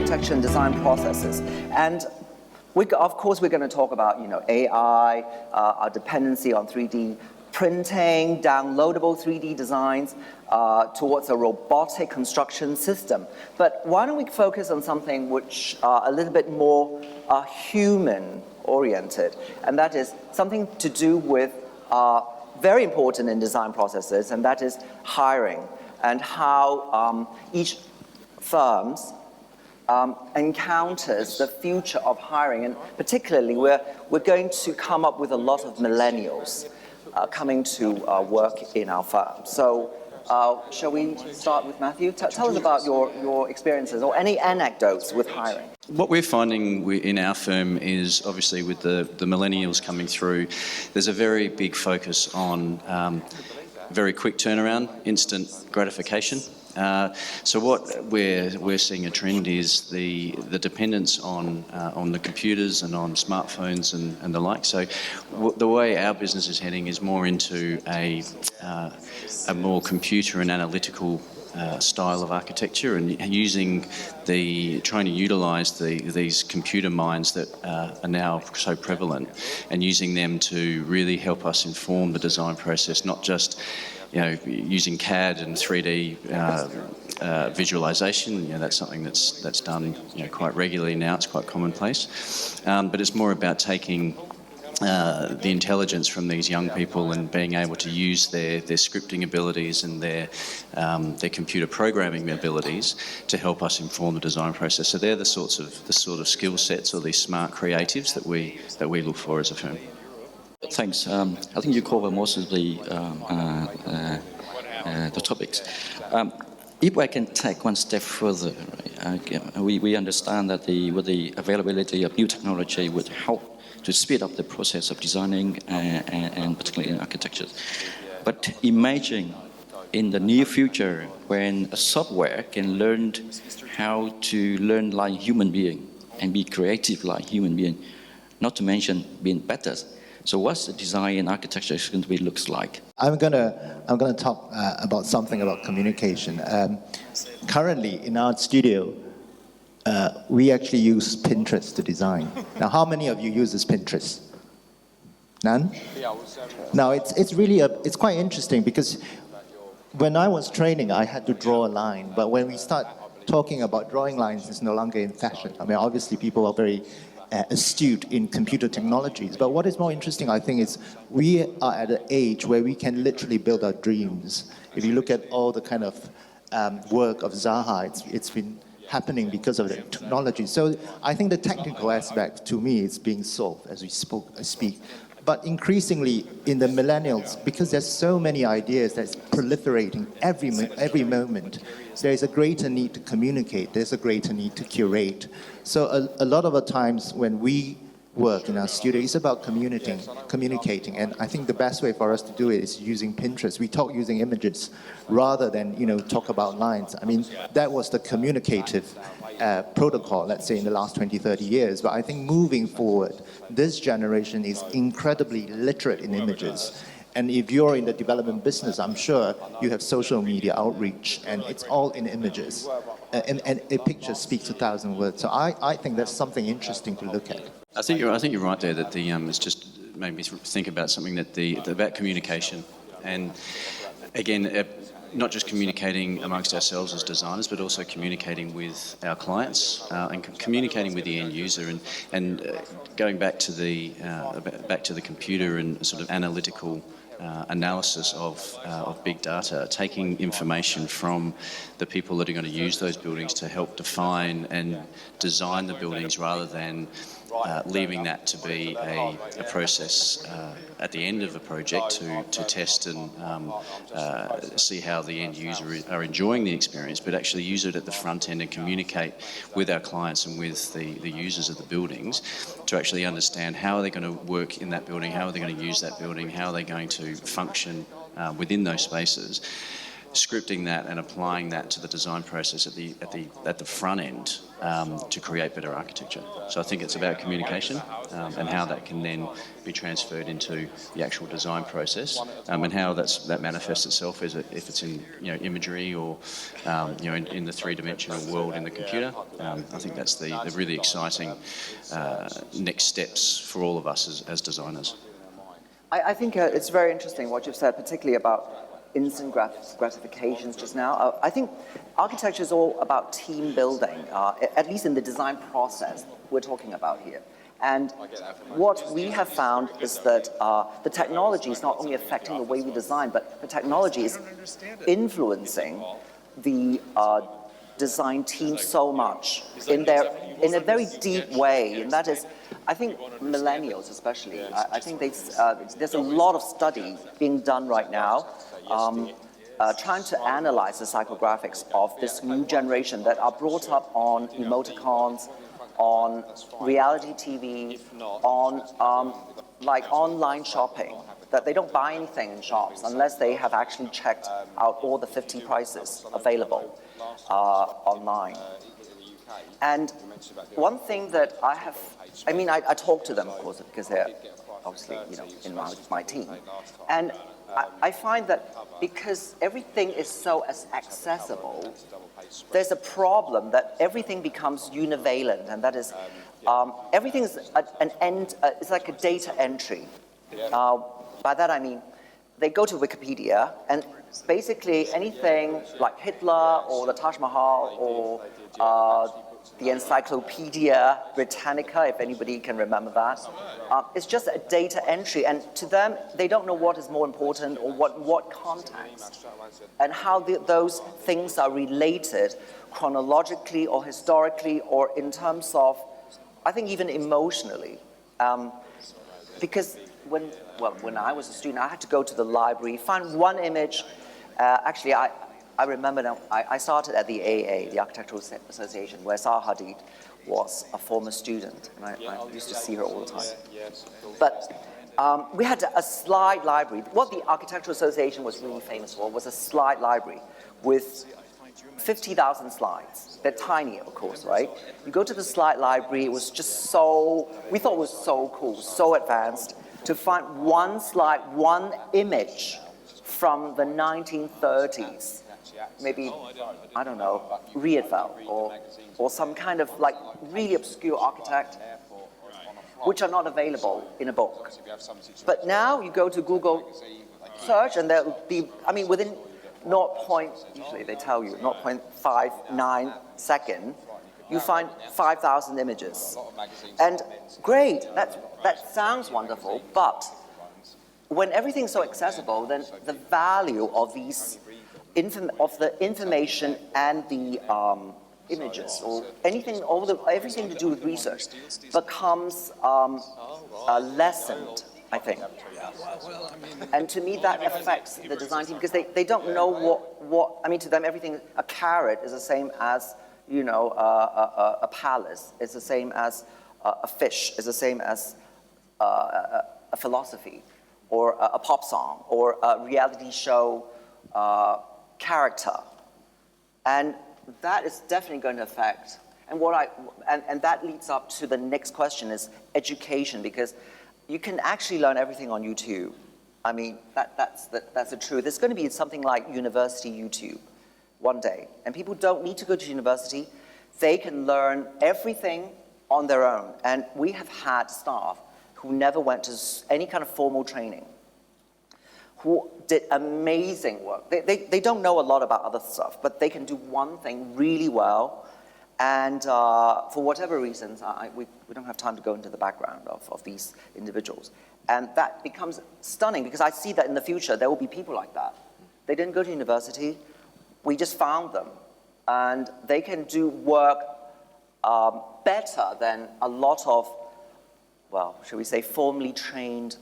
architecture and design processes. And of course, we're going to talk about, AI, our dependency on 3D printing, downloadable 3D designs towards a robotic construction system. But why don't we focus on something which a little bit more human-oriented, and that is something to do with very important in design processes, and that is hiring, and how each firms encounters the future of hiring. And particularly, we're going to come up with a lot of millennials coming to work in our firm. So shall we start with Matthew? Tell us about your experiences or any anecdotes with hiring. What we're finding in our firm is, obviously, with the millennials coming through, there's a very big focus on very quick turnaround, instant gratification. So what we're seeing a trend is the dependence on the computers and on smartphones and the like. So the way our business is heading is more into a more computer and analytical style of architecture, and trying to utilise these computer minds that are now so prevalent, and using them to really help us inform the design process, not just using CAD and 3D visualization. That's something that's done quite regularly now. It's quite commonplace, but it's more about taking the intelligence from these young people and being able to use their scripting abilities and their computer programming abilities to help us inform the design process. So they're the sort of skill sets, or these smart creatives that we look for as a firm. Thanks. I think you cover most of the topics. If I can take one step further, we understand that with the availability of new technology would help to speed up the process of designing and particularly in architecture. But imagine in the near future when a software can learn how to learn like human being and be creative like human being, not to mention being better. So what's the design and architecture going to be looks like? I'm gonna talk about something about communication. Currently in our studio, we actually use Pinterest to design. Now, how many of you uses Pinterest? None? Now, it's quite interesting because when I was training, I had to draw a line. But when we start talking about drawing lines, it's no longer in fashion. I mean, obviously, people are very astute in computer technologies. But what is more interesting, I think, is we are at an age where we can literally build our dreams. If you look at all the kind of work of Zaha, it's been happening because of the technology. So I think the technical aspect, to me, is being solved as we speak. But increasingly in the millennials, because there's so many ideas that's proliferating every moment, there's a greater need to communicate, there's a greater need to curate. So a lot of the times when we work in our studio, it's about communicating, and I think the best way for us to do it is using Pinterest. We talk using images rather than talk about lines. I mean, that was the communicative protocol, let's say, in the last 20, 30 years. But I think moving forward, this generation is incredibly literate in images. And if you're in the development business, I'm sure you have social media outreach, and it's all in images. And a picture speaks 1,000 words. So I think that's something interesting to look at. I think you're right there, that it's just made me think about something about communication. And again, not just communicating amongst ourselves as designers, but also communicating with our clients and communicating with the end user, and going back to the computer and sort of analytical analysis of big data, taking information from the people that are going to use those buildings to help define and design the buildings, rather than leaving that to be a process at the end of a project to test and see how the end user are enjoying the experience, but actually use it at the front end and communicate with our clients and with the users of the buildings to actually understand how are they going to work in that building, how are they going to use that building, how are they going to function within those spaces. scripting that and applying that to the design process at the front end to create better architecture. So I think it's about communication and how that can then be transferred into the actual design process and how that manifests itself if it's in imagery or in the three-dimensional world in the computer. I think that's the really exciting next steps for all of us as designers. I think it's very interesting what you've said, particularly about instant gratifications just now. I think architecture is all about team building, at least in the design process we're talking about here. And what we have found is that the technology is not only affecting the way we design, but the technology is influencing the design team so much in a very deep way, and that is, I think millennials especially, I think there's a lot of study being done right now trying to analyze the psychographics of this new generation that are brought up on emoticons, on reality TV, on like online shopping, that they don't buy anything in shops unless they have actually checked out all the 50 prices available online. And one thing that I talk to them, of course, because they're obviously, in my team. And I find that because everything is so accessible, there's a problem that everything becomes univalent, and that is everything is it's like a data entry. By that I mean, they go to Wikipedia, and basically anything like Hitler or the Taj Mahal or the Encyclopedia Britannica, if anybody can remember that, it's just a data entry, and to them, they don't know what is more important or what context, and how those things are related chronologically or historically or in terms of, I think, even emotionally. Because when I was a student, I had to go to the library, find one image. Actually, I remember now, I started at the AA, the Architectural Association, where Zaha Hadid was a former student, and I used to see her all the time. But we had a slide library. What the Architectural Association was really famous for was a slide library with 50,000 slides. They're tiny, of course, right? You go to the slide library, it was just we thought it was so cool, so advanced, to find one slide, one image from the 1930s. Maybe, I don't know, Rietveld or some kind of like really obscure architect, which are not available in a book. But now you go to Google search and there'll be, within usually they tell you, 0.59 second, you find 5,000 images. And great, that sounds wonderful, but when everything's so accessible, then the value of these of the information and the images or everything to do with research becomes lessened, I think. And to me, that affects the design team because they don't know what to them, everything, a carrot is the same as, a palace, it's the same as a fish, it's the same as a philosophy or a pop song or a reality show character, and that is definitely going to affect. And that leads up to the next question is education, because you can actually learn everything on YouTube. That's the truth. There's going to be something like university YouTube one day, and people don't need to go to university. They can learn everything on their own, and we have had staff who never went to any kind of formal training, who did amazing work. They don't know a lot about other stuff, but they can do one thing really well, and for whatever reasons, we don't have time to go into the background of these individuals. And that becomes stunning, because I see that in the future, there will be people like that. They didn't go to university, we just found them, and they can do work better than a lot of, shall we say, formally trained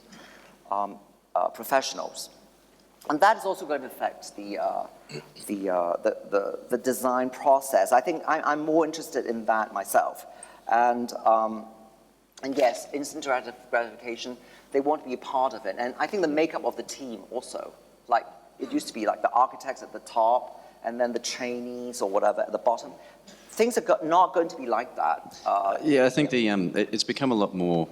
professionals. And that is also going to affect the design process. I think I'm more interested in that myself. And yes, instant gratification, they want to be a part of it. And I think the makeup of the team also, like it used to be like the architects at the top and then the trainees or whatever at the bottom. Things are not going to be like that. Yeah, I think it's become a lot more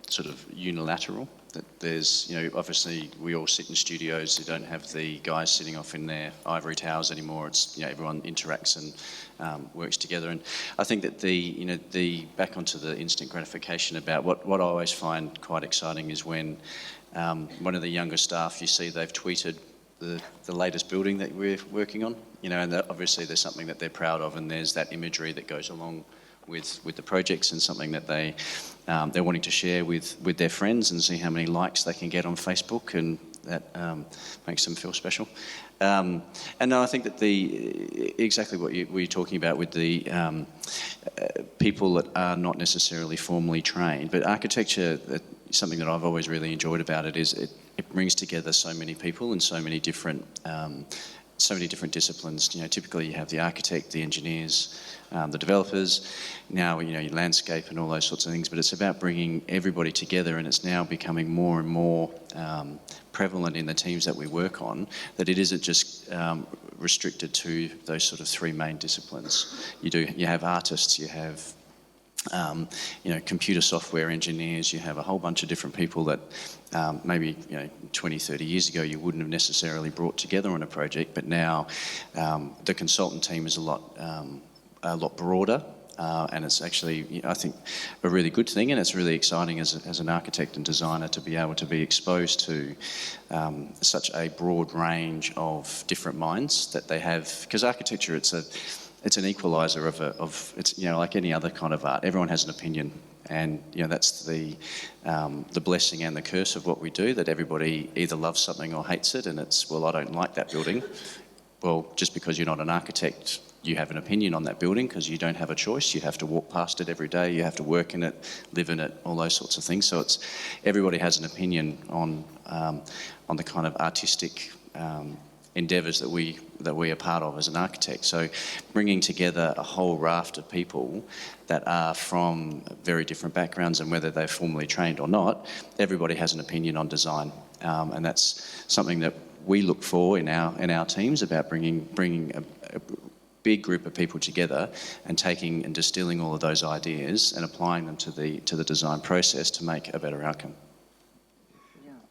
sort of unilateral. That there's, obviously we all sit in studios who don't have the guys sitting off in their ivory towers anymore. It's, everyone interacts and works together. And I think that the back onto the instant gratification about what I always find quite exciting is when one of the younger staff, you see they've tweeted the latest building that we're working on, and obviously there's something that they're proud of, and there's that imagery that goes along with the projects and something that they're wanting to share with their friends and see how many likes they can get on Facebook, and that makes them feel special. And no, I think that exactly what you're talking about with the people that are not necessarily formally trained, but architecture, something that I've always really enjoyed about it is it brings together so many people and so many different disciplines. Typically you have the architect, the engineers, the developers, now your landscape and all those sorts of things, but it's about bringing everybody together, and it's now becoming more and more prevalent in the teams that we work on, that it isn't just restricted to those sort of three main disciplines. You have artists, you have computer software engineers, you have a whole bunch of different people that maybe 20, 30 years ago you wouldn't have necessarily brought together on a project, but now the consultant team is a lot broader, and it's actually, I think, a really good thing, and it's really exciting as an architect and designer to be able to be exposed to such a broad range of different minds that they have, because architecture, it's an equalizer of it's like any other kind of art. Everyone has an opinion, and that's the blessing and the curse of what we do. That everybody either loves something or hates it, and it's, well, I don't like that building. Well, just because you're not an architect, you have an opinion on that building because you don't have a choice. You have to walk past it every day. You have to work in it, live in it, all those sorts of things. So everybody has an opinion on the kind of artistic endeavours that we are part of as an architect. So bringing together a whole raft of people that are from very different backgrounds, and whether they're formally trained or not, everybody has an opinion on design, and that's something that we look for in our teams, about bringing a big group of people together and taking and distilling all of those ideas and applying them to the design process to make a better outcome.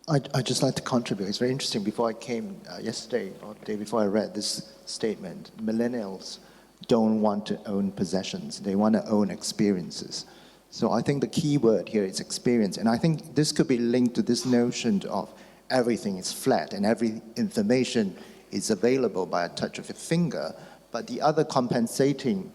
I'd just like to contribute. It's very interesting. Before I came yesterday or the day before, I read this statement: millennials don't want to own possessions. They want to own experiences. So I think the key word here is experience. And I think this could be linked to this notion of everything is flat and every information is available by a touch of a finger. But the other compensating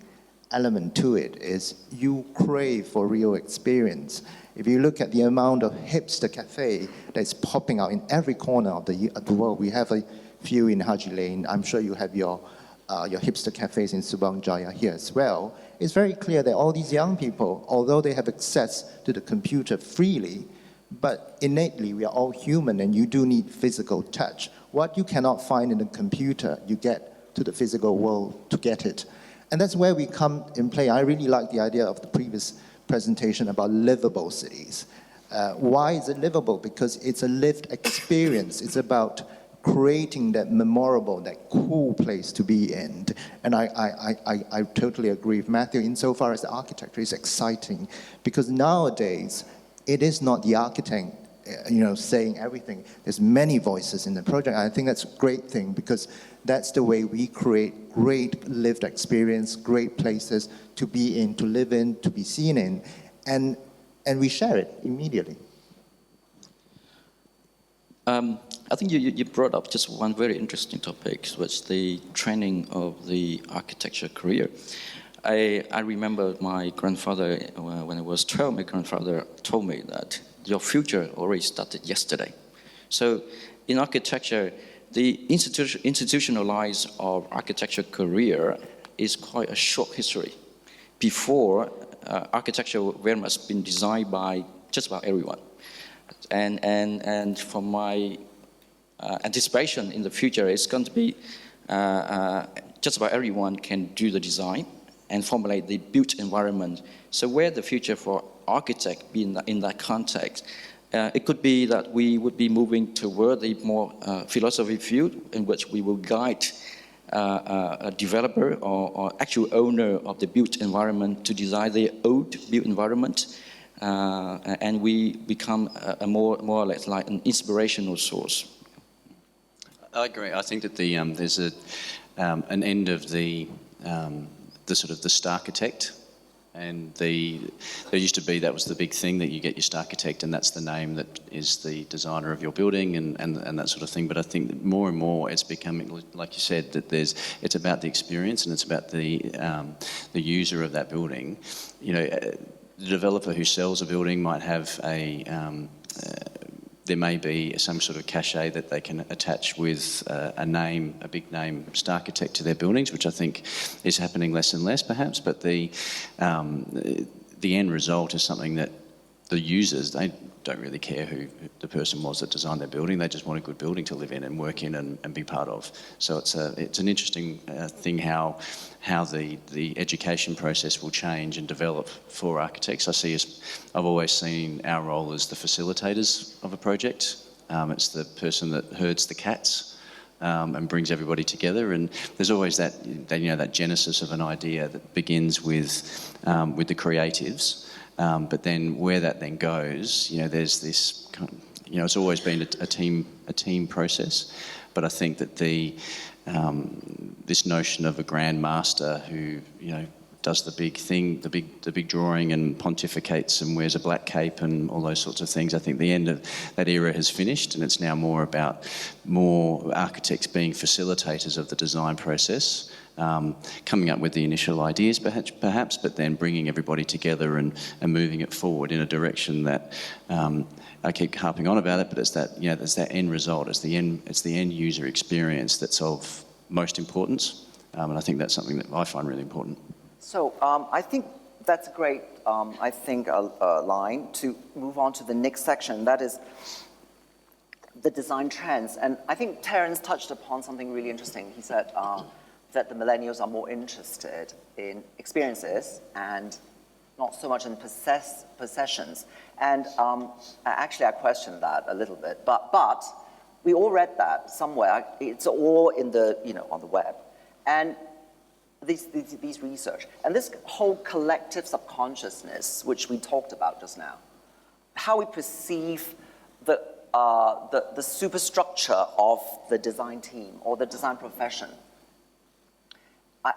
element to it is you crave for real experience. If you look at the amount of hipster cafe that's popping out in every corner of the world, we have a few in Haji Lane. I'm sure you have your hipster cafes in Subang Jaya here as well. It's very clear that all these young people, although they have access to the computer freely, but innately we are all human, and you do need physical touch. What you cannot find in the computer, you get to the physical world to get it. And that's where we come in play. I really like the idea of the previous presentation about livable cities. Why is it livable? Because it's a lived experience. It's about creating that memorable, that cool place to be in. And I totally agree with Matthew insofar as the architecture is exciting, because nowadays it is not the architect saying everything. There's many voices in the project. I think that's a great thing, because that's the way we create great lived experience, great places to be in, to live in, to be seen in, and we share it immediately. I think you brought up just one very interesting topic, which the training of the architecture career. I remember my grandfather, when I was 12, my grandfather told me that your future already started yesterday. So in architecture, the institutionalized of architecture career is quite a short history. Before, architecture very much been designed by just about everyone. And from my anticipation in the future, it's going to be just about everyone can do the design and formulate the built environment. So where the future for architect be in that context, It could be that we would be moving toward a more philosophy field in which we will guide a developer or actual owner of the built environment to design their own built environment, and we become a more or less like an inspirational source. I agree. I think that there's an end of the sort of the starchitect, and there used to be, that was the big thing, that you get your starchitect and that's the name that is the designer of your building and that sort of thing. But I think that more and more it's becoming, like you said, that it's about the experience and it's about the user of that building. You know, the developer who sells a building might have there may be some sort of cachet that they can attach with a big name starchitect to their buildings, which I think is happening less and less perhaps, but the end result is something that the users, they don't really care who the person was that designed their building. They just want a good building to live in and work in and be part of. So it's an interesting thing how the education process will change and develop for architects. I've always seen our role as the facilitators of a project. It's the person that herds the cats and brings everybody together. And there's always that genesis of an idea that begins with the creatives. But then where that then goes, you know, there's this kind of, you know, it's always been a team process. But I think that this notion of a grand master who, you know, does the big thing, the big drawing and pontificates and wears a black cape and all those sorts of things, I think the end of that era has finished, and it's now more about architects being facilitators of the design process. Coming up with the initial ideas perhaps, but then bringing everybody together and moving it forward in a direction that I keep harping on about it, but it's that, you know, there's that end result, it's the end user experience that's of most importance, and I think that's something that I find really important. So I think that's a great, line to move on to the next section, that is the design trends. And I think Terence touched upon something really interesting. He said that the millennials are more interested in experiences and not so much in possessions. And actually I questioned that a little bit, but we all read that somewhere. It's all in the, you know, on the web. And these research, and this whole collective subconsciousness, which we talked about just now, how we perceive the superstructure of the design team or the design profession.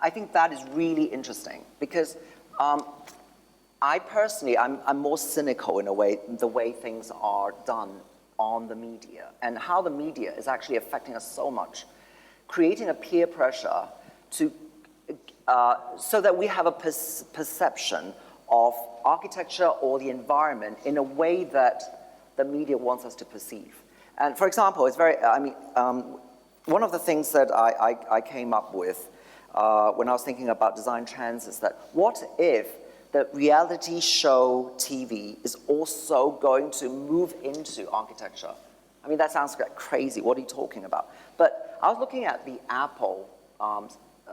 I think that is really interesting because I personally, I'm more cynical in a way, the way things are done on the media and how the media is actually affecting us so much, creating a peer pressure to so that we have a perception of architecture or the environment in a way that the media wants us to perceive. And for example, it's very, one of the things that I came up with when I was thinking about design trends is that what if the reality show TV is also going to move into architecture? I mean, that sounds like crazy. What are you talking about? But I was looking at the Apple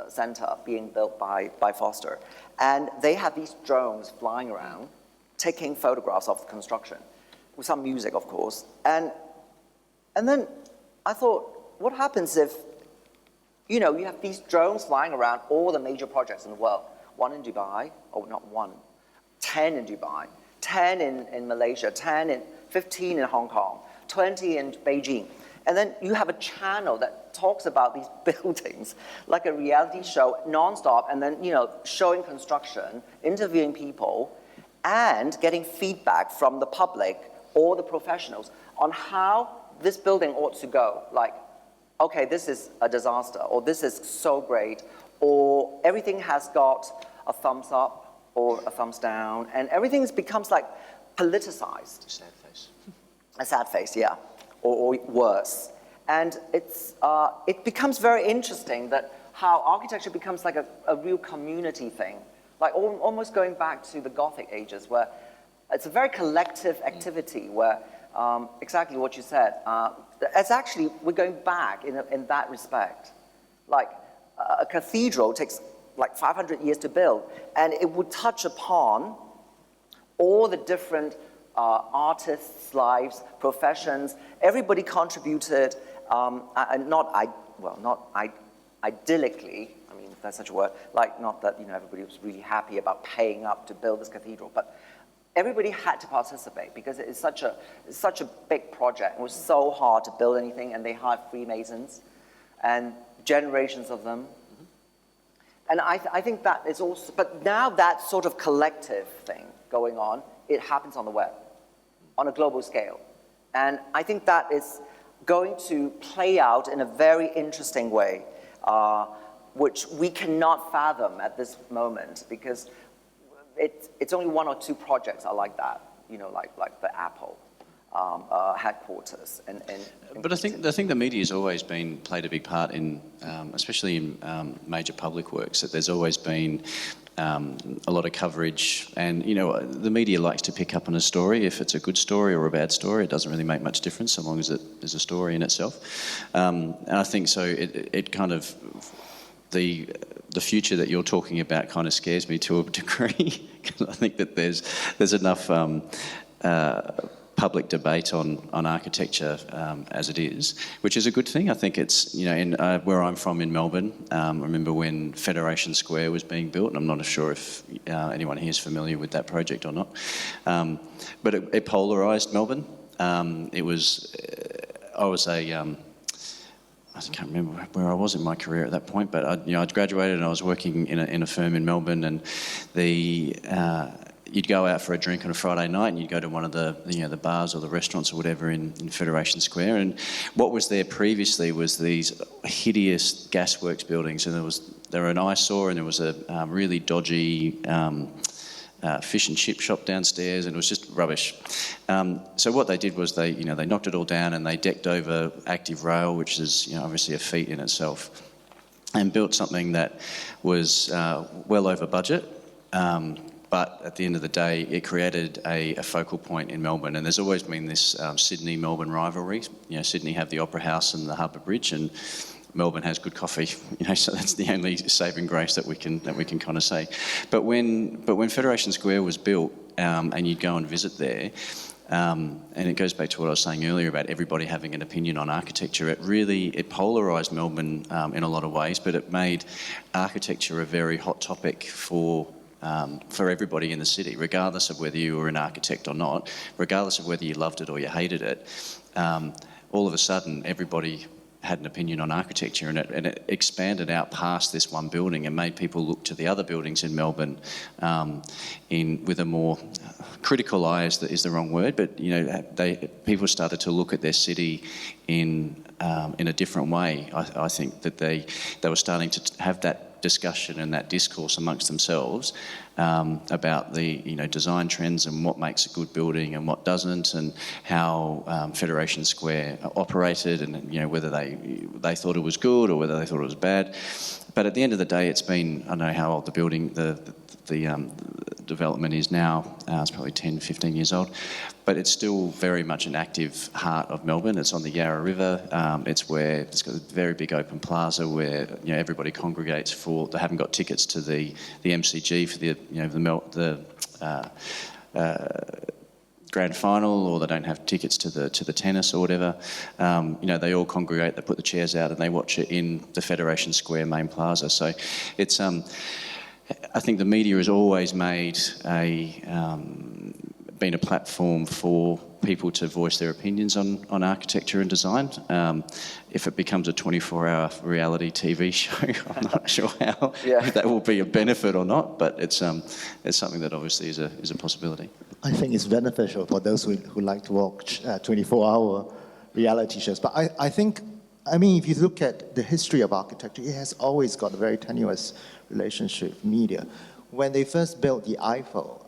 Center being built by Foster, and they have these drones flying around, taking photographs of the construction, with some music, of course. And then I thought, what happens if, you know, you have these drones flying around all the major projects in the world, one in Dubai, or not one, 10 in Dubai, 10 in Malaysia, 15 in Hong Kong, 20 in Beijing. And then you have a channel that talks about these buildings like a reality show nonstop, and then, you know, showing construction, interviewing people, and getting feedback from the public or the professionals on how this building ought to go. Like, okay, this is a disaster, or this is so great, or everything has got a thumbs up or a thumbs down, and everything becomes like politicized. Sad face. A sad face, yeah. Or worse. And it becomes very interesting that how architecture becomes like a real community thing, like almost going back to the Gothic ages, where it's a very collective activity where exactly what you said, it's actually, we're going back in that respect. Like a cathedral takes like 500 years to build, and it would touch upon all the different artists' lives, professions. Everybody contributed, and not idyllically. I mean, if that's such a word. Like, not that everybody was really happy about paying up to build this cathedral, but everybody had to participate because it's such a big project. It was so hard to build anything, and they hired Freemasons, and generations of them. And I think that is also, but now that sort of collective thing going on, it happens on the web, on a global scale. And I think that is going to play out in a very interesting way, which we cannot fathom at this moment, because it's only one or two projects are like that, like the Apple headquarters. But I think the media's always played a big part in, especially in major public works, that there's always been a lot of coverage, and the media likes to pick up on a story. If it's a good story or a bad story, it doesn't really make much difference so long as it is a story in itself. And I think so. It kind of the future that you're talking about kind of scares me to a degree, because I think that there's enough public debate on architecture as it is, which is a good thing. I think it's, in where I'm from in Melbourne, I remember when Federation Square was being built, and I'm not sure if anyone here is familiar with that project or not, but it polarised Melbourne. I can't remember where I was in my career at that point, but I'd graduated and I was working in a firm in Melbourne, and you'd go out for a drink on a Friday night and you'd go to one of the bars or the restaurants or whatever in Federation Square, and what was there previously was these hideous gasworks buildings, and there were an eyesore, and there was a really dodgy fish and chip shop downstairs, and it was just rubbish. So what they did was they knocked it all down, and they decked over active rail, which is obviously a feat in itself, and built something that was well over budget. But at the end of the day, it created a focal point in Melbourne, and there's always been this Sydney-Melbourne rivalry. Sydney have the Opera House and the Harbour Bridge, and Melbourne has good coffee. So that's the only saving grace that we can kind of say. But when Federation Square was built, and you'd go and visit there, and it goes back to what I was saying earlier about everybody having an opinion on architecture. It polarised Melbourne in a lot of ways, but it made architecture a very hot topic for everybody in the city, regardless of whether you were an architect or not, regardless of whether you loved it or you hated it. All of a sudden, everybody had an opinion on architecture, and it expanded out past this one building and made people look to the other buildings in Melbourne with a more critical eye is the wrong word, but people started to look at their city in a different way. I think that they were starting to have that discussion and that discourse amongst themselves about the design trends and what makes a good building and what doesn't, and how Federation Square operated, and whether they thought it was good or whether they thought it was bad. But at the end of the day, it's been, I don't know how old the building, the development is now. It's probably 10, 15 years old, but it's still very much an active heart of Melbourne. It's on the Yarra River. It's got a very big open plaza where everybody congregates for. They haven't got tickets to the MCG for the grand final, or they don't have tickets to the tennis or whatever. They all congregate. They put the chairs out and they watch it in the Federation Square main plaza. So it's. I think the media has always been a platform for people to voice their opinions on architecture and design. If it becomes a 24-hour reality TV show, I'm not sure how that will be a benefit or not, but it's something that obviously is a possibility. I think it's beneficial for those who like to watch 24-hour reality shows. But I think, if you look at the history of architecture, it has always got a very tenuous relationship with media. When they first built the Eiffel,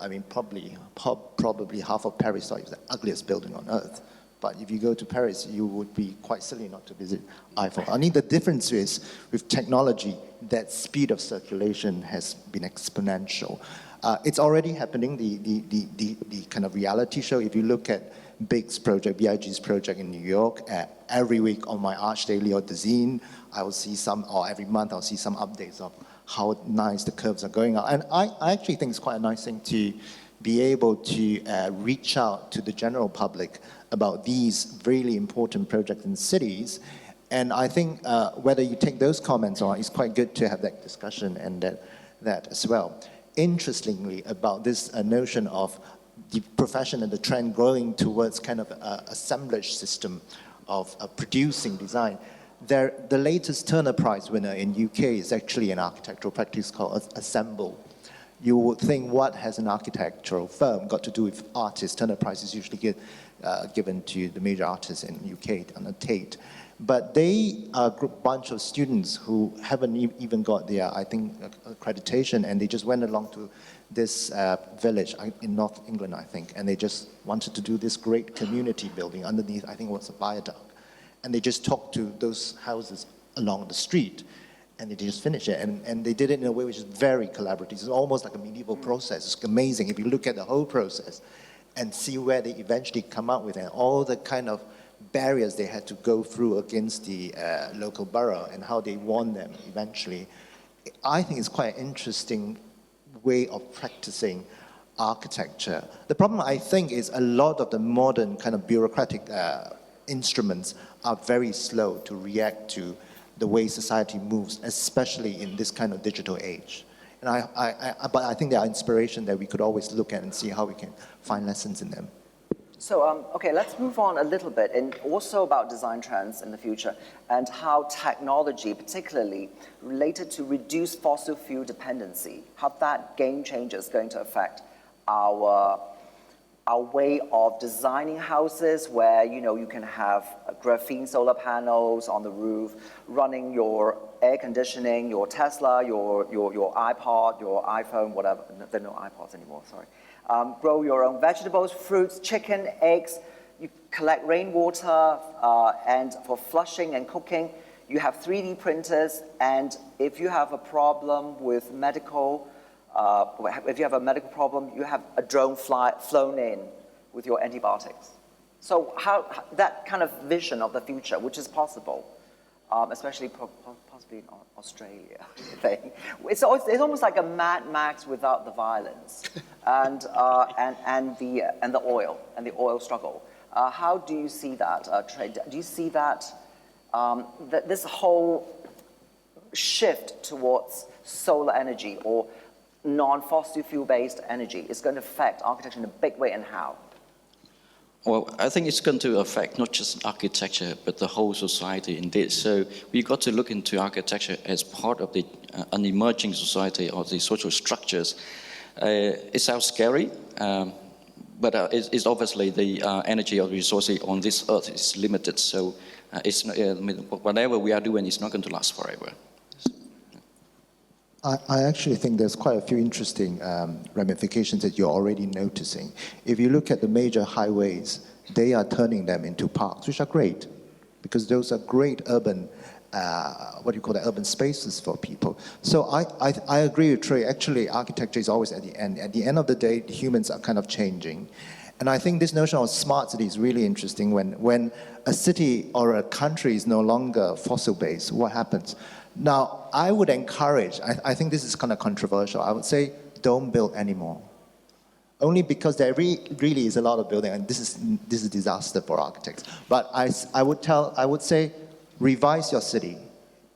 probably half of Paris thought it was the ugliest building on earth. But if you go to Paris, you would be quite silly not to visit Eiffel. I think the difference is, with technology, that speed of circulation has been exponential. It's already happening, the kind of reality show. If you look at Big's project, BIG's project in New York, every week on my Arch Daily or the Zine, I will see or every month I'll see some updates of how nice the curves are going out. And I actually think it's quite a nice thing be able to reach out to the general public about these really important projects in cities. And I think whether you take those comments on, it's quite good to have that discussion and that as well. Interestingly, about this notion of the profession and the trend growing towards kind of an assemblage system of producing design, the latest Turner Prize winner in UK is actually an architectural practice called Assemble. You would think, what has an architectural firm got to do with artists? Turner Prize is usually given to the major artists in UK on a Tate. But they are a bunch of students who haven't even got their, I think, accreditation, and they just went along to this village in North England, I think, and they just wanted to do this great community building underneath, I think it was a viaduct. And they just talked to those houses along the street, and they just finished it. And they did it in a way which is very collaborative. It's almost like a medieval process. It's amazing if you look at the whole process and see where they eventually come out with, and all the kind of barriers they had to go through against the local borough and how they won them eventually. I think it's quite an interesting way of practicing architecture. The problem, I think, is a lot of the modern kind of bureaucratic instruments are very slow to react to the way society moves, especially in this kind of digital age. And but I think there are inspiration that we could always look at and see how we can find lessons in them. So, okay, let's move on a little bit, and also about design trends in the future and how technology, particularly related to reduced fossil fuel dependency, how that game changer is going to affect our way of designing houses, where you can have graphene solar panels on the roof, running your air conditioning, your Tesla, your iPod, your iPhone, whatever. There are no iPods anymore, sorry. Grow your own vegetables, fruits, chicken, eggs. You collect rainwater, and for flushing and cooking, you have 3D printers. And if you have a problem with if you have a medical problem, you have a drone flown in with your antibiotics. So how that kind of vision of the future, which is possible, especially possibly in Australia, thing. It's almost like a Mad Max without the violence, and the oil struggle. How do you see that trade? Do you see that this whole shift towards solar energy or non-fossil fuel-based energy is going to affect architecture in a big way, and how? Well, I think it's going to affect not just architecture, but the whole society indeed. So we got to look into architecture as part of an emerging society or the social structures. It sounds scary, but it's obviously the energy or resources on this earth is limited. So it's not, whatever we are doing is not going to last forever. I actually think there's quite a few interesting ramifications that you're already noticing. If you look at the major highways, they are turning them into parks, which are great, because those are great urban, urban spaces for people. So I agree with Trey. Actually, architecture is always at the end. At the end of the day, the humans are kind of changing. And I think this notion of smart city is really interesting. When a city or a country is no longer fossil-based, what happens? Now, I would encourage, I think this is kind of controversial, I would say don't build anymore. Only because there really is a lot of building, and this is a disaster for architects. But I would say revise your city.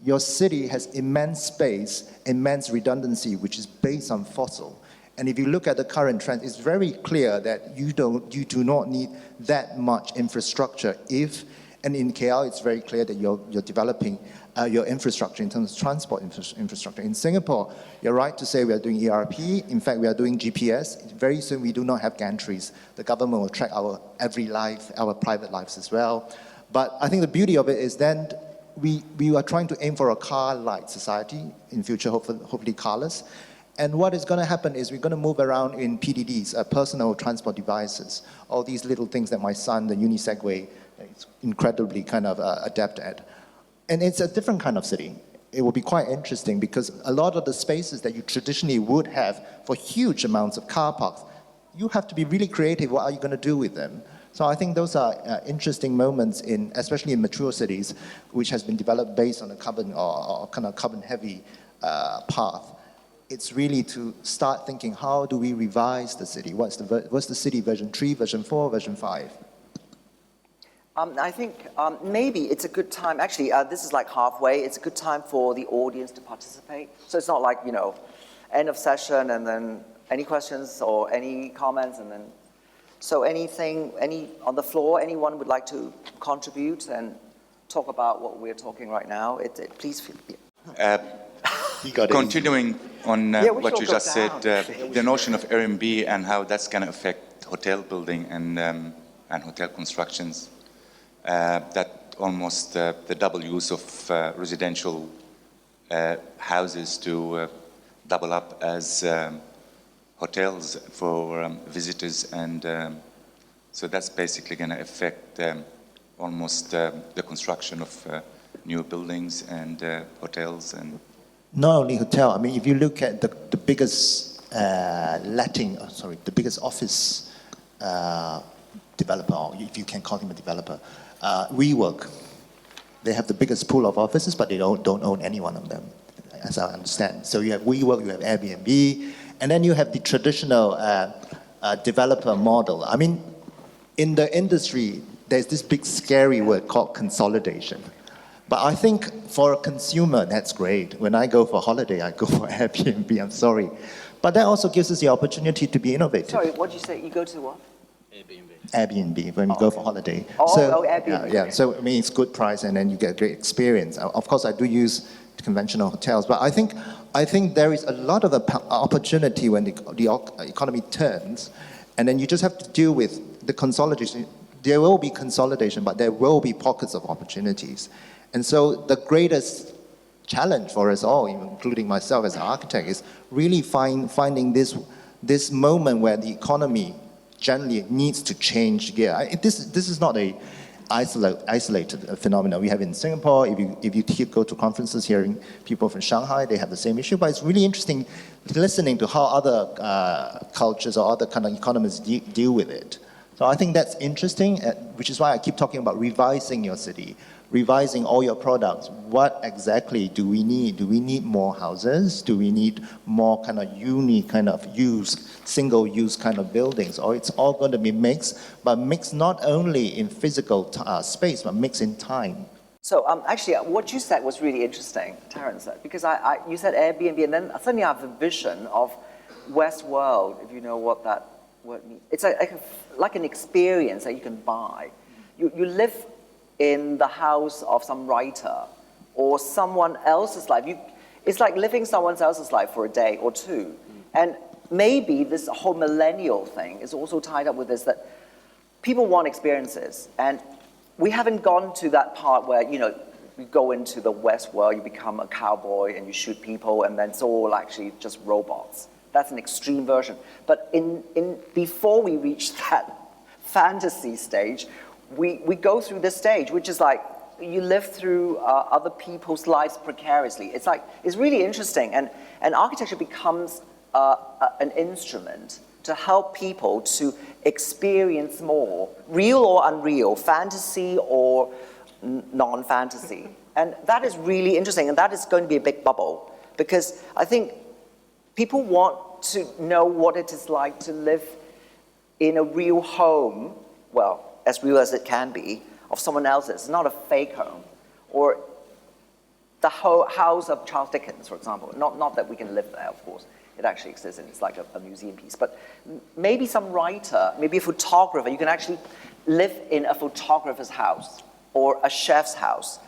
Your city has immense space, immense redundancy, which is based on fossil. And if you look at the current trend, it's very clear that you do not need that much infrastructure and in KL, it's very clear that you're developing your infrastructure in terms of transport infrastructure. In Singapore, you're right to say we are doing ERP. In fact, we are doing GPS. Very soon, we do not have gantries. The government will track our every life, our private lives as well. But I think the beauty of it is then we are trying to aim for a car-light society in future, hopefully carless. And what is going to happen is we're going to move around in PDDs, personal transport devices, all these little things that my son, the Unisegway, is incredibly kind of adept at. And it's a different kind of city. It will be quite interesting because a lot of the spaces that you traditionally would have for huge amounts of car parks, you have to be really creative. What are you going to do with them? So I think those are interesting moments, especially in mature cities, which has been developed based on a carbon or kind of carbon-heavy path. it's really to start thinking, how do we revise the city? What's the city version 3, version 4, version 5? I think maybe it's a good time, actually, this is like halfway, it's a good time for the audience to participate. So it's not like, end of session and then any questions or any comments and then, so on the floor, anyone would like to contribute and talk about what we're talking right now, please feel, Continuing on what you just said, down. the notion of Airbnb and how that's going to affect hotel building and hotel constructions, that almost the double use of residential houses to double up as hotels for visitors, and so that's basically going to affect almost the construction of new buildings and hotels. And not only hotel, I mean, if you look at the biggest the biggest office developer, or if you can call him a developer, WeWork, they have the biggest pool of offices, but they don't own any one of them, as I understand. So you have WeWork, you have Airbnb, and then you have the traditional developer model. I mean, in the industry, there's this big scary word called consolidation. But I think for a consumer, that's great. When I go for holiday, I go for Airbnb, I'm sorry. But that also gives us the opportunity to be innovative. Sorry, what did you say? You go to what? Airbnb, when we go for holiday. Airbnb. Yeah, so I mean, it's good price and then you get a great experience. Of course, I do use conventional hotels, but I think there is a lot of opportunity when the economy turns, and then you just have to deal with the consolidation. There will be consolidation, but there will be pockets of opportunities. And so the greatest challenge for us all, including myself as an architect, is really finding this moment where the economy generally needs to change gear. This is not a isolated phenomenon. We have in Singapore, if you go to conferences hearing people from Shanghai, they have the same issue, but it's really interesting listening to how other cultures or other kind of economies deal with it. So I think that's interesting, which is why I keep talking about revising your city, revising all your products. What exactly do we need? Do we need more houses? Do we need more kind of unique kind of single-use kind of buildings? Or it's all going to be mixed, but mixed not only in physical space, but mixed in time. So actually, what you said was really interesting, Terence said, because you said Airbnb, and then suddenly I have a vision of Westworld, if you know what that word means. It's like an experience that you can buy. You live in the house of some writer or someone else's life. It's like living someone else's life for a day or two. And maybe this whole millennial thing is also tied up with this, that people want experiences. And we haven't gone to that part where, you go into the West world, you become a cowboy and you shoot people, and then it's all actually just robots. That's an extreme version. But before we reach that fantasy stage, we go through this stage, which is like you live through other people's lives precariously. It's really interesting, and architecture becomes an instrument to help people to experience more, real or unreal, fantasy or non-fantasy. And that is really interesting, and that is going to be a big bubble, because I think people want to know what it is like to live in a real home, well, as real as it can be, of someone else's, not a fake home. Or the whole house of Charles Dickens, for example. Not that we can live there, of course. It actually exists and it's like a museum piece. But maybe some writer, maybe a photographer, you can actually live in a photographer's house or a chef's house,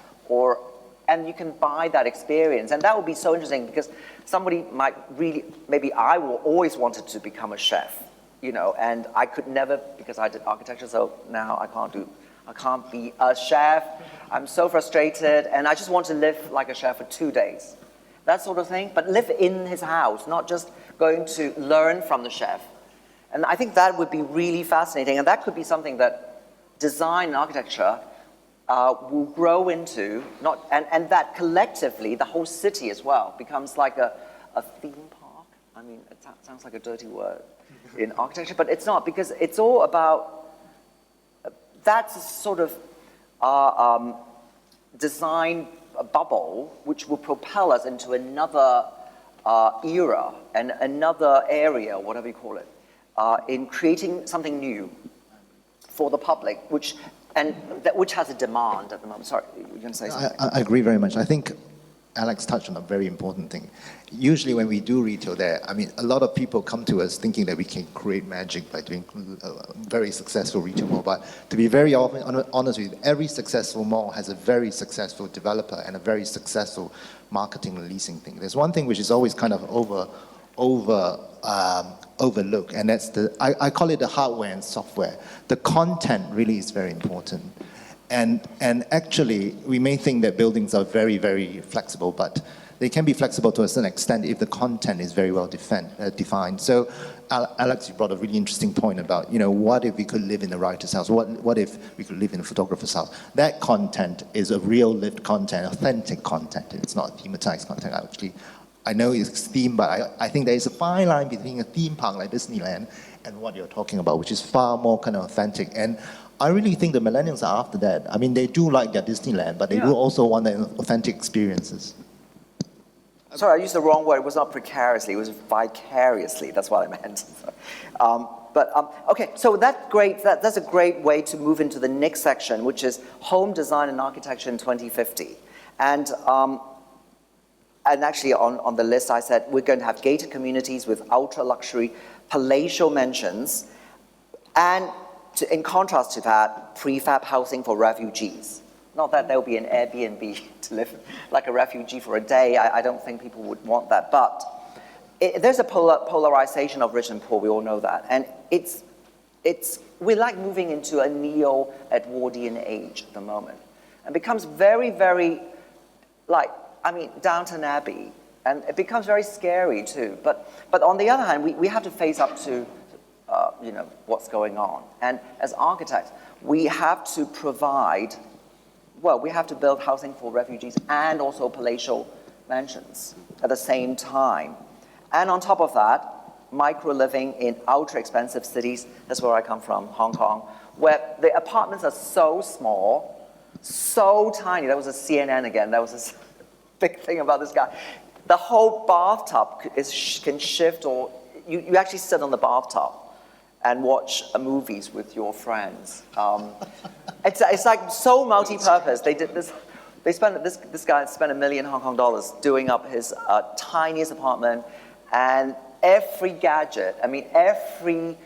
and you can buy that experience. And that would be so interesting, because somebody might really, maybe I always wanted to become a chef, and I could never, because I did architecture, so now I can't be a chef. I'm so frustrated, and I just want to live like a chef for 2 days. That sort of thing, but live in his house, not just going to learn from the chef. And I think that would be really fascinating, and that could be something that design and architecture will grow into, and that collectively, the whole city as well, becomes like a theme park. I mean, it sounds like a dirty word in architecture, but it's not, because it's all about, that's a sort of design bubble which will propel us into another era and another area, whatever you call it, in creating something new for the public, which has a demand at the moment. Sorry, you were going to say something? I agree very much. I think Alex touched on a very important thing. Usually when we do retail there, I mean, a lot of people come to us thinking that we can create magic by doing a very successful retail mall. But to be very honest with you, every successful mall has a very successful developer and a very successful marketing and leasing thing. There's one thing which is always kind of overlooked, and that's I call it the hardware and software. The content really is very important. And actually, we may think that buildings are very, very flexible, but they can be flexible to a certain extent if the content is very well defined. So, Alex, you brought a really interesting point about, what if we could live in the writer's house? What if we could live in a photographer's house? That content is a real lived content, authentic content. It's not thematized content. I know it's themed, but I think there is a fine line between a theme park like Disneyland and what you're talking about, which is far more kind of authentic. And I really think the millennials are after that. I mean, they do like their Disneyland, but they do also want their authentic experiences. Sorry, I used the wrong word. It was not precariously. It was vicariously. That's what I meant. Okay, so that's a great way to move into the next section, which is home design and architecture in 2050. And actually on the list, I said we're going to have gated communities with ultra-luxury palatial mansions, and in contrast to that, prefab housing for refugees. Not that there will be an Airbnb to live like a refugee for a day. I don't think people would want that. But there's a polarization of rich and poor. We all know that. And we're like moving into a neo-Edwardian age at the moment. And becomes very, very, Downton Abbey. And it becomes very scary too. But on the other hand, we have to face up to what's going on. And as architects, we have to build housing for refugees and also palatial mansions at the same time. And on top of that, micro-living in ultra-expensive cities, that's where I come from, Hong Kong, where the apartments are so small, so tiny. That was a CNN again. That was a big thing about this guy. The whole bathtub can shift, or you actually sit on the bathtub and watch movies with your friends. It's like so multi-purpose. They did this. This guy spent $1 million Hong Kong doing up his tiniest apartment, and every gadget. I mean, every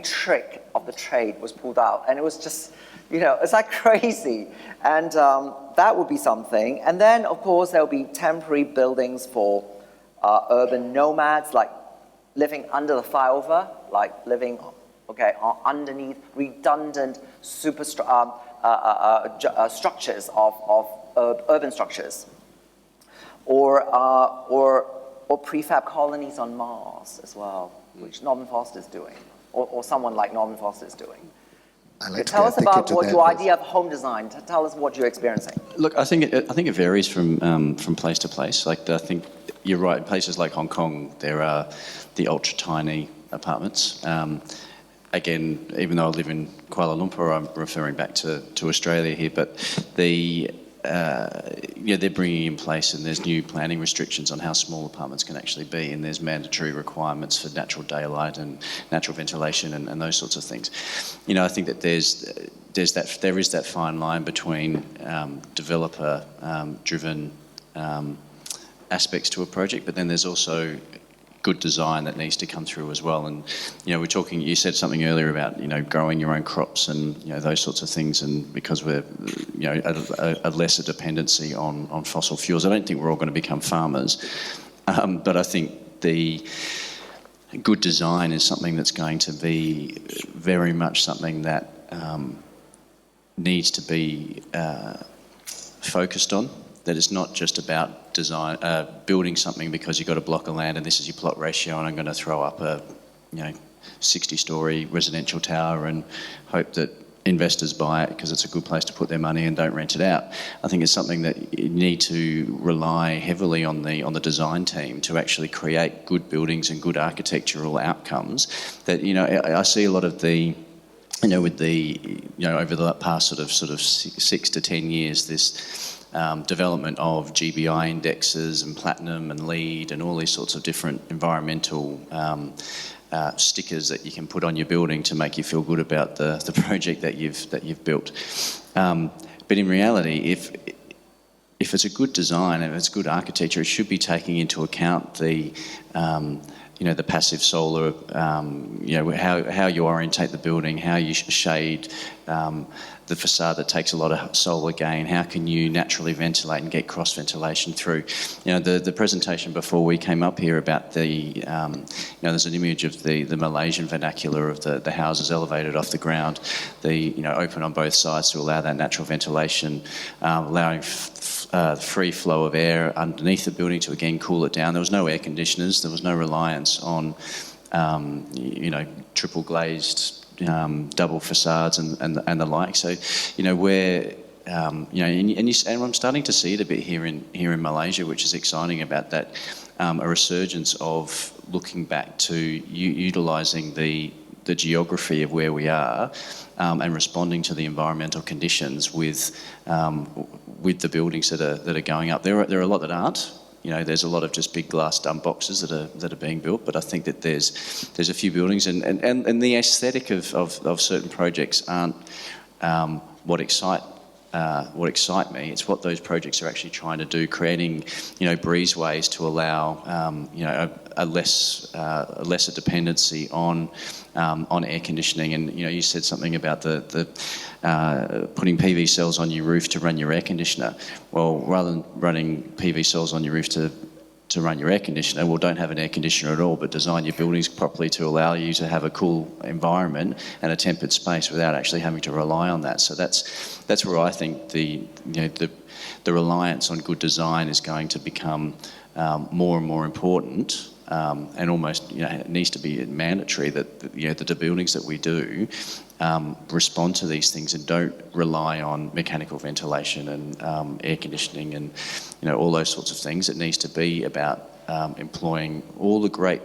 trick of the trade was pulled out, and it was just, it's like crazy. And that would be something. And then, of course, there will be temporary buildings for urban nomads, like living under the flyover, like living, underneath redundant structures of urban structures, or prefab colonies on Mars as well, which Norman Foster is doing, or someone like Norman Foster is doing. Tell us about what your idea of home design. Tell us what you're experiencing. Look, I think it varies from place to place. I think you're right. In places like Hong Kong, there are the ultra tiny apartments. Again, even though I live in Kuala Lumpur, I'm referring back to Australia here. But they're bringing in place, and there's new planning restrictions on how small apartments can actually be, and there's mandatory requirements for natural daylight and natural ventilation and those sorts of things. I think that there is that fine line between developer driven aspects to a project, but then there's also good design that needs to come through as well. And you said something earlier about growing your own crops and those sorts of things, and because we're a lesser dependency on fossil fuels, I don't think we're all going to become farmers, but I think the good design is something that's going to be very much something that needs to be focused on. That it's not just about design, building something because you've got a block of land and this is your plot ratio, and I'm going to throw up a 60-story residential tower and hope that investors buy it because it's a good place to put their money and don't rent it out. I think it's something that you need to rely heavily on the design team to actually create good buildings and good architectural outcomes. That I see a lot of the over the past sort of 6 to 10 years, this development of GBI indexes and platinum and LEED and all these sorts of different environmental stickers that you can put on your building to make you feel good about the project that you've built. But in reality, if it's a good design and it's good architecture, it should be taking into account the the passive solar, how you orientate the building, how you shade the facade that takes a lot of solar gain, how can you naturally ventilate and get cross ventilation through. The presentation before we came up here about there's an image of the Malaysian vernacular of the houses elevated off the ground, open on both sides to allow that natural ventilation, allowing free flow of air underneath the building to again cool it down. There was no air conditioners, there was no reliance on triple glazed double facades and the like. So and I'm starting to see it a bit here in Malaysia, which is exciting about that, a resurgence of looking back to utilising the geography of where we are and responding to the environmental conditions with the buildings that are going up. There are a lot that aren't. There's a lot of just big glass dump boxes that are being built, but I think that there's a few buildings and the aesthetic of certain projects aren't what excite me. It's what those projects are actually trying to do, creating breezeways to allow a lesser dependency on air conditioning. And you said something about the putting PV cells on your roof to run your air conditioner. Well, rather than running PV cells on your roof to run your air conditioner, well, don't have an air conditioner at all, but design your buildings properly to allow you to have a cool environment and a tempered space without actually having to rely on that. So that's where I think the reliance on good design is going to become more and more important, and almost it needs to be mandatory that the buildings that we do respond to these things and don't rely on mechanical ventilation and air conditioning and all those sorts of things. It needs to be about employing all the great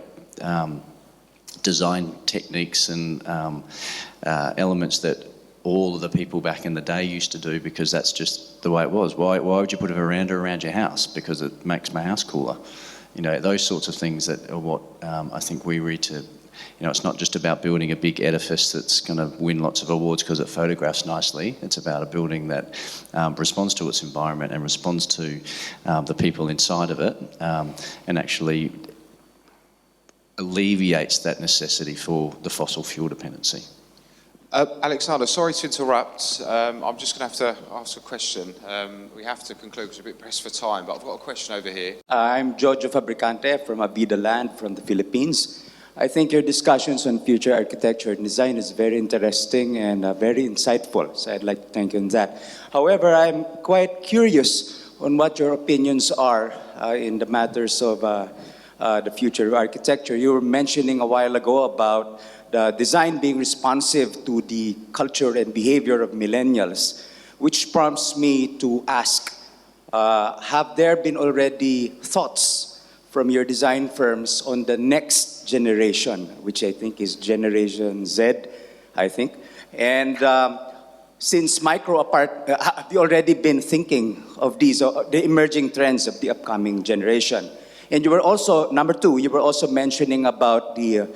design techniques and elements that all of the people back in the day used to do, because that's just the way it was. Why would you put a veranda around your house? Because it makes my house cooler. Those sorts of things that are what I think we read to. It's not just about building a big edifice that's going to win lots of awards because it photographs nicely. It's about a building that responds to its environment and responds to the people inside of it, and actually alleviates that necessity for the fossil fuel dependency. Alexander, sorry to interrupt. I'm just going to have to ask a question. We have to conclude because we're a bit pressed for time, but I've got a question over here. I'm Jojo Fabricante from Abida Land from the Philippines. I think your discussions on future architecture and design is very interesting and very insightful, so I'd like to thank you on that. However, I'm quite curious on what your opinions are in the matters of the future architecture. You were mentioning a while ago about the design being responsive to the culture and behavior of millennials, which prompts me to ask, have there been already thoughts from your design firms on the next generation, which I think is Generation Z, I think. And since have you already been thinking of these, the emerging trends of the upcoming generation? And you were also, number two, you were also mentioning about the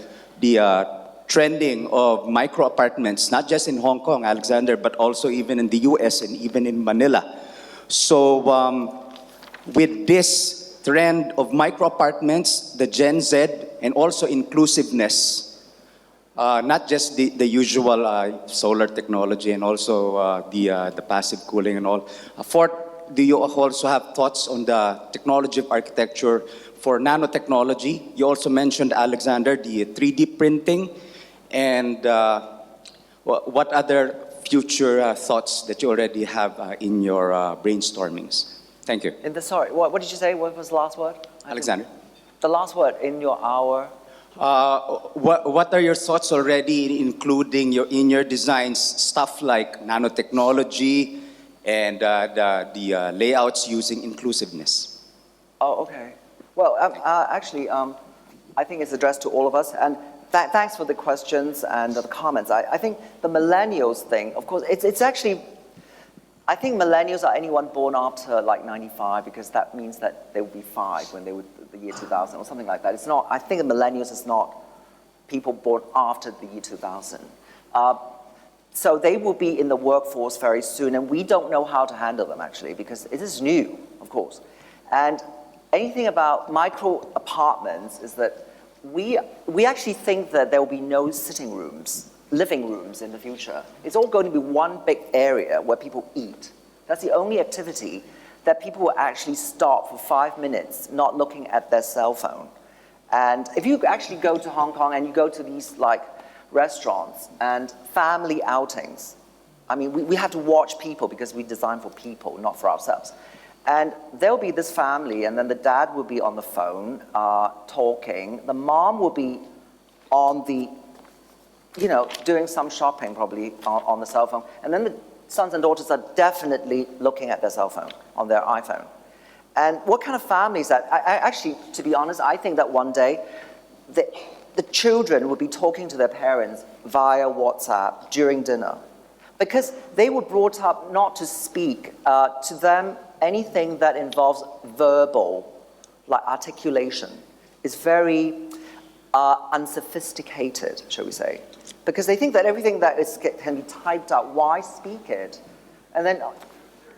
trending of micro apartments, not just in Hong Kong, Alexander, but also even in the US and even in Manila. So with this trend of micro apartments, the Gen Z, and also inclusiveness, not just the usual solar technology and also the passive cooling and all. Fourth, do you also have thoughts on the technology of architecture for nanotechnology? You also mentioned, Alexander, the 3D printing, and what other future thoughts that you already have in your brainstormings? Thank you. Sorry, what did you say? What was the last word? Alexander. The last word in your hour. What are your thoughts already, including in your designs, stuff like nanotechnology and the layouts using inclusiveness? Oh, okay. Well, actually, I think it's addressed to all of us, and thanks for the questions and the comments. I think the millennials thing, of course, it's actually, I think millennials are anyone born after like 95 because that means that they would be 5 when they would the year 2000 or something like that. It's not, I think millennials is not people born after the year 2000. So they will be in the workforce very soon, and we don't know how to handle them actually because it is new, of course. And anything about micro apartments is that we actually think that there will be no sitting rooms, living rooms in the future. It's all going to be one big area where people eat. That's the only activity that people will actually stop for 5 minutes not looking at their cell phone. And if you actually go to Hong Kong and you go to these like restaurants and family outings, I mean, we have to watch people because we design for people, not for ourselves. And there'll be this family, and then the dad will be on the phone talking. The mom will be on the, doing some shopping probably on the cell phone. And then the sons and daughters are definitely looking at their cell phone, on their iPhone. And what kind of family is that? I actually, to be honest, I think that one day the children will be talking to their parents via WhatsApp during dinner. Because they were brought up not to speak. To them, anything that involves verbal, like articulation, is very unsophisticated, shall we say. Because they think that everything that can be typed out, why speak it? And then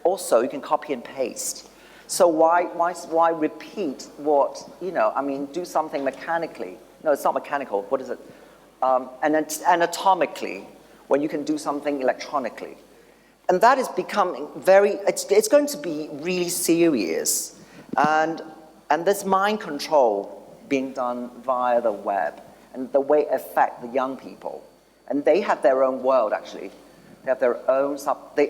also you can copy and paste. So why repeat what, do something mechanically. No, it's not mechanical, what is it? Anatomically, when you can do something electronically. And that is becoming it's going to be really serious. And this mind control being done via the web and the way it affects the young people. And they have their own world, actually. They have their own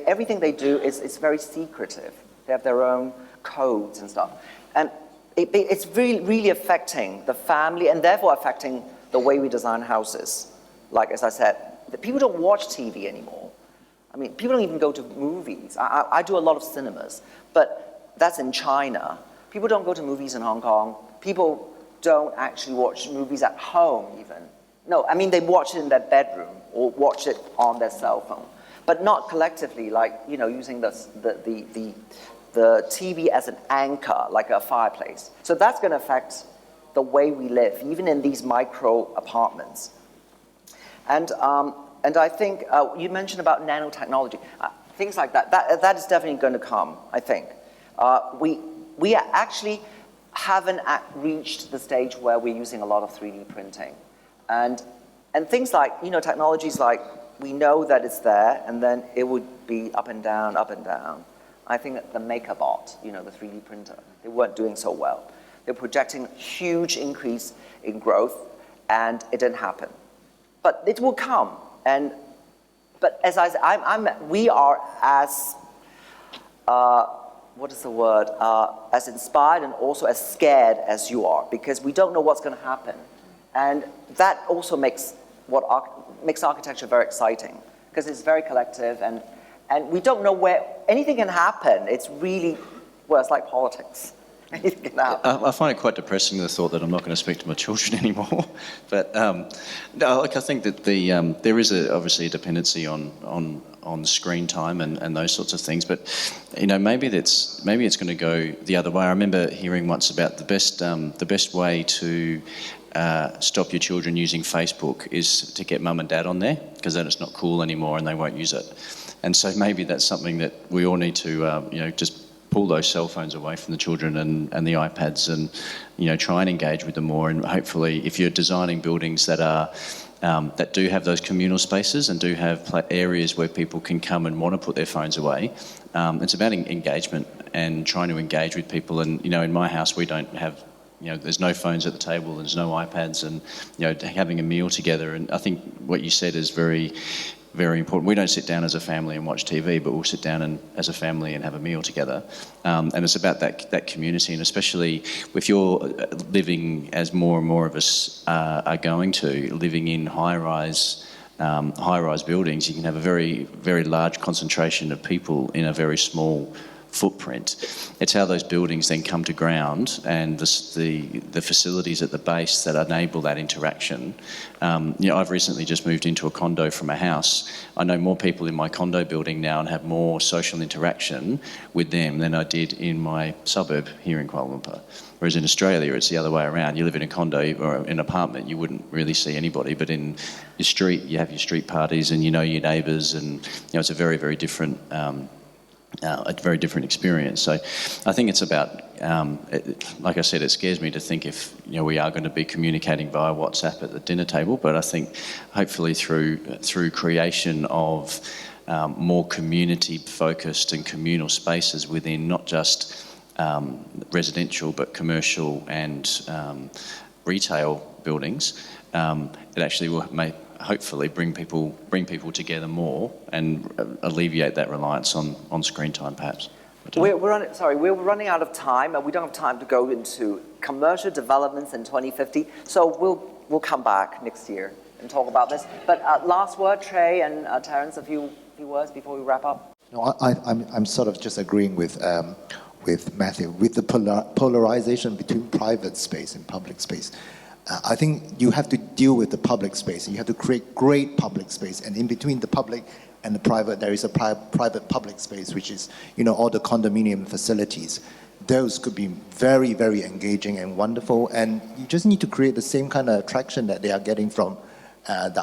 everything they do is very secretive. They have their own codes and stuff. And it's really, really affecting the family and therefore affecting the way we design houses. Like, as I said, people don't watch TV anymore. I mean, people don't even go to movies. I do a lot of cinemas, but that's in China. People don't go to movies in Hong Kong. People don't actually watch movies at home even. No, I mean, they watch it in their bedroom or watch it on their cell phone, but not collectively, like, using the TV as an anchor, like a fireplace. So that's going to affect the way we live, even in these micro apartments. And I think you mentioned about nanotechnology, things like that. That is definitely going to come, I think. We actually haven't reached the stage where we're using a lot of 3D printing. And things like, technologies like, we know that it's there, and then it would be up and down, up and down. I think that the MakerBot, the 3D printer, they weren't doing so well. They're projecting huge increase in growth, and it didn't happen. But it will come. But as I said, we are as, as inspired and also as scared as you are, because we don't know what's going to happen. And that also makes architecture very exciting, because it's very collective, and we don't know where anything can happen. It's really, it's like politics. Anything can happen. I find it quite depressing, the thought that I'm not going to speak to my children anymore. But no, I think that there is obviously a dependency on screen time and those sorts of things. But maybe it's going to go the other way. I remember hearing once about the best way to stop your children using Facebook is to get mum and dad on there, because then it's not cool anymore and they won't use it. And so maybe that's something that we all need to just pull those cell phones away from the children and the iPads, and try and engage with them more. And hopefully, if you're designing buildings that are that do have those communal spaces and do have areas where people can come and want to put their phones away, it's about engagement and trying to engage with people. And in my house, we don't have. There's no phones at the table, there's no iPads, and having a meal together. And I think what you said is very, very important. We don't sit down as a family and watch TV, but we'll sit down as a family and have a meal together. And it's about that community, and especially if you're living, as more and more of us are going to, living in high-rise buildings, you can have a very, very large concentration of people in a very small footprint. It's how those buildings then come to ground and the facilities at the base that enable that interaction. I've recently just moved into a condo from a house. I know more people in my condo building now and have more social interaction with them than I did in my suburb here in Kuala Lumpur. Whereas in Australia, it's the other way around. You live in a condo or an apartment, you wouldn't really see anybody. But in your street, you have your street parties and you know your neighbours, and it's a very, very different experience. So I think it's about, like I said, it scares me to think if we are going to be communicating via WhatsApp at the dinner table, but I think hopefully through creation of more community-focused and communal spaces within not just residential but commercial and retail buildings, it actually may hopefully bring people together more and alleviate that reliance on screen time, perhaps. We're running out of time, and we don't have time to go into commercial developments in 2050. So we'll come back next year and talk about this. But last word, Trey and Terence, a few words before we wrap up. No, I'm sort of just agreeing with Matthew, with the polarization between private space and public space. I think you have to deal with the public space. You have to create great public space, and in between the public and the private, there is a private public space, which is all the condominium facilities. Those could be very, very engaging and wonderful, and you just need to create the same kind of attraction that they are getting from the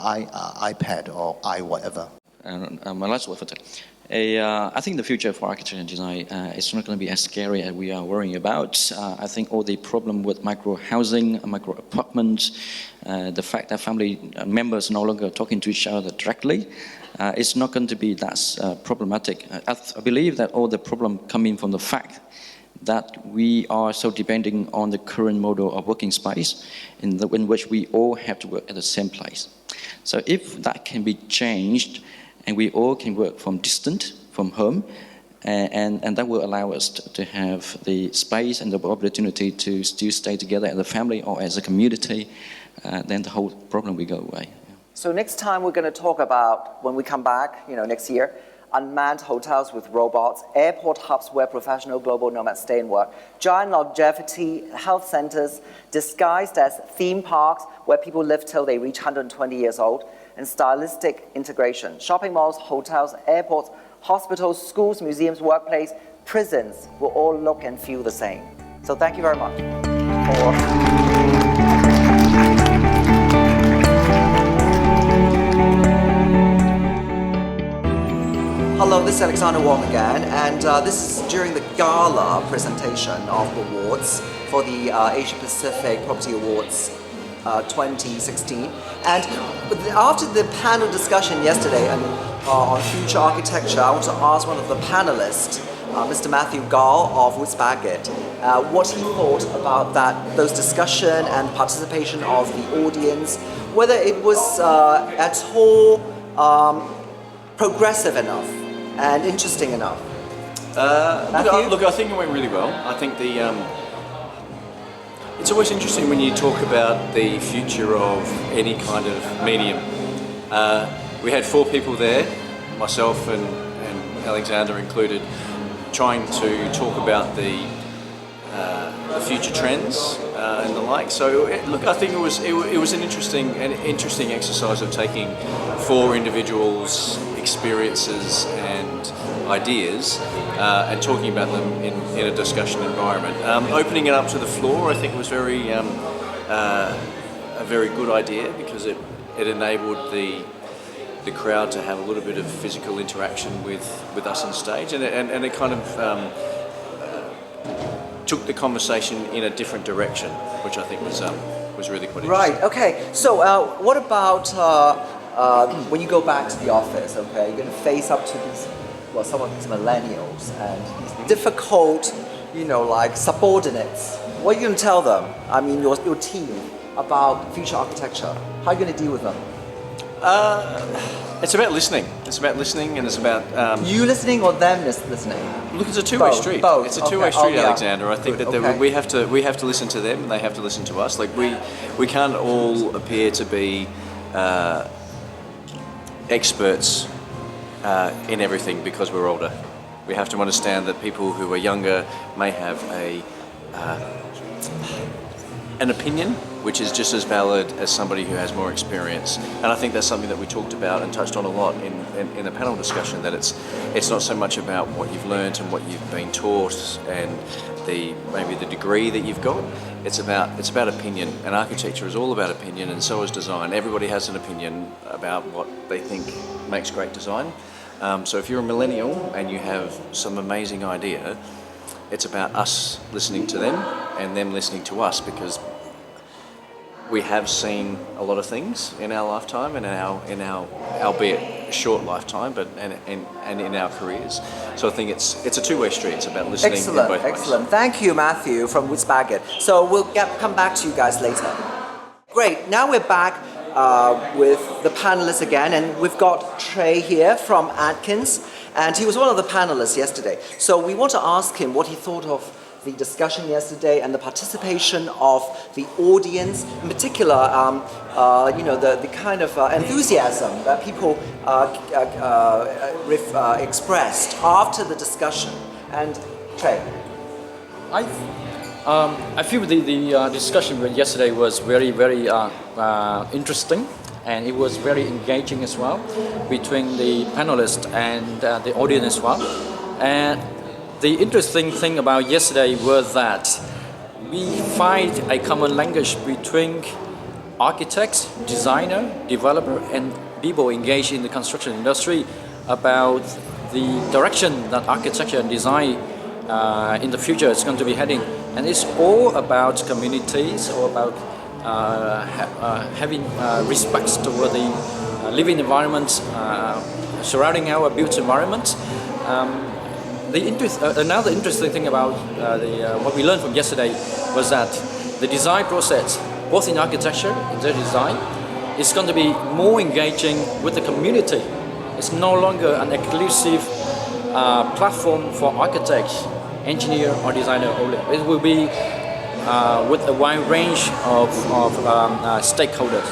iPad or whatever. My last word for today. I think the future for architecture and design is not going to be as scary as we are worrying about. I think all the problem with micro-housing, micro-apartments, the fact that family members are no longer talking to each other directly, it's not going to be that problematic. I believe that all the problem coming from the fact that we are so depending on the current model of working space in which we all have to work at the same place. So if that can be changed, and we all can work from home, and that will allow us to have the space and the opportunity to still stay together as a family or as a community, then the whole problem will go away. So next time we're going to talk about, when we come back, next year, unmanned hotels with robots, airport hubs where professional global nomads stay and work, giant longevity health centers disguised as theme parks where people live till they reach 120 years old, and stylistic integration. Shopping malls, hotels, airports, hospitals, schools, museums, workplace, prisons will all look and feel the same. So thank you very much. Hello, this is Alexander Wong again, and this is during the gala presentation of awards for the Asia Pacific Property Awards 2016. And after the panel discussion yesterday on future architecture, I want to ask one of the panelists, Mr. Matthew Gall of Bagot, what he thought about those discussion and participation of the audience, whether it was at all progressive enough and interesting enough. Look, I think it went really well. I think it's always interesting when you talk about the future of any kind of medium. We had 4 people there, myself and Alexander included, trying to talk about the future trends and the like. So look, I think it was an interesting exercise of taking 4 individuals' experiences and ideas and talking about them in a discussion environment. Opening it up to the floor, I think, was a very good idea, because it enabled the crowd to have a little bit of physical interaction with us on stage, and it kind of took the conversation in a different direction, which I think was really quite interesting. Right. Okay. So what about when you go back to the office? Okay, you're going to face up to some of these millennials and these difficult, like subordinates. What are you going to tell them? I mean, your team about future architecture. How are you going to deal with them? It's about listening. It's about listening, and it's about you listening or them listening. Look, it's a two-way street. Both. It's a two-way street, yeah. Alexander. I think that we have to listen to them, and they have to listen to us. Like we can't all appear to be experts in everything because we're older. We have to understand that people who are younger may have an opinion which is just as valid as somebody who has more experience. And I think that's something that we talked about and touched on a lot in the panel discussion, that it's not so much about what you've learned and what you've been taught and maybe the degree that you've got. It's about opinion, and architecture is all about opinion, and so is design. Everybody has an opinion about what they think makes great design. So if you're a millennial and you have some amazing idea, it's about us listening to them and them listening to us, because we have seen a lot of things in our lifetime and in our albeit short lifetime, but and in our careers. So I think it's a two-way street. It's about listening in both ways. Excellent. Thank you, Matthew from Bagot. So we'll come back to you guys later. Great. Now we're back with the panelists again, and we've got Trey here from Atkins, and he was one of the panelists yesterday. So we want to ask him what he thought of the discussion yesterday and the participation of the audience, in particular, the kind of enthusiasm that people expressed after the discussion. And Trey. I feel the discussion yesterday was very, very interesting, and it was very engaging as well between the panelists and the audience as well. And the interesting thing about yesterday was that we find a common language between architects, designer, developer, and people engaged in the construction industry about the direction that architecture and design in the future is going to be heading. And it's all about communities, all about having respect toward the living environment surrounding our built environment. Another interesting thing about what we learned from yesterday was that the design process, both in architecture and the design, is going to be more engaging with the community. It's no longer an exclusive platform for architects, engineer, or designer only. It will be with a wide range of stakeholders.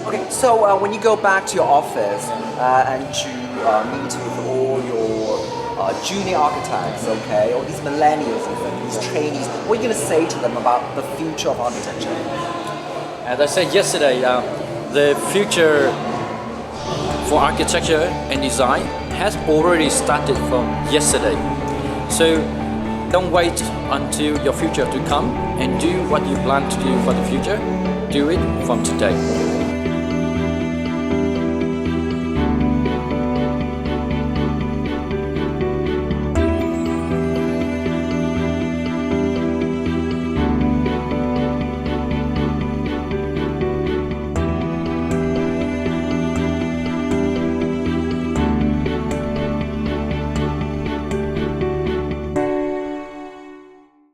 Okay, so when you go back to your office and you meet with all your junior architects, okay, or these millennials, these trainees, what are you going to say to them about the future of architecture? As I said yesterday, the future for architecture and design has already started from yesterday. So don't wait until your future to come and do what you plan to do for the future. Do it from today.